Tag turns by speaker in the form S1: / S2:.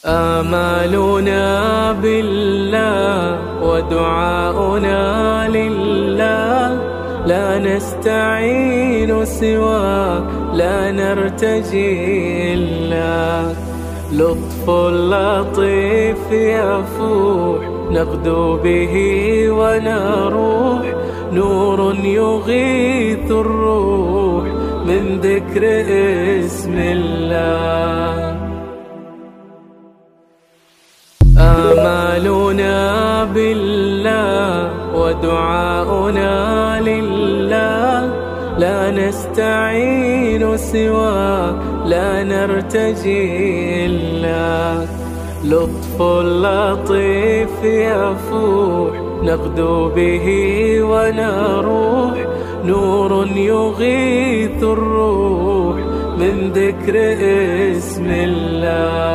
S1: آمالنا بالله ودعاؤنا لله، لا نستعين سواك، لا نرتجي إلا لطف لطيف يفوح نغدو به ونروح، نور يغيث الروح من ذكر اسم الله. آمالنا بالله ودعاؤنا لله، لا نستعين سواك، لا نرتجي إلا لطف لطيف يفوح نغدو به ونروح، نور يغيث الروح من ذكر اسم الله.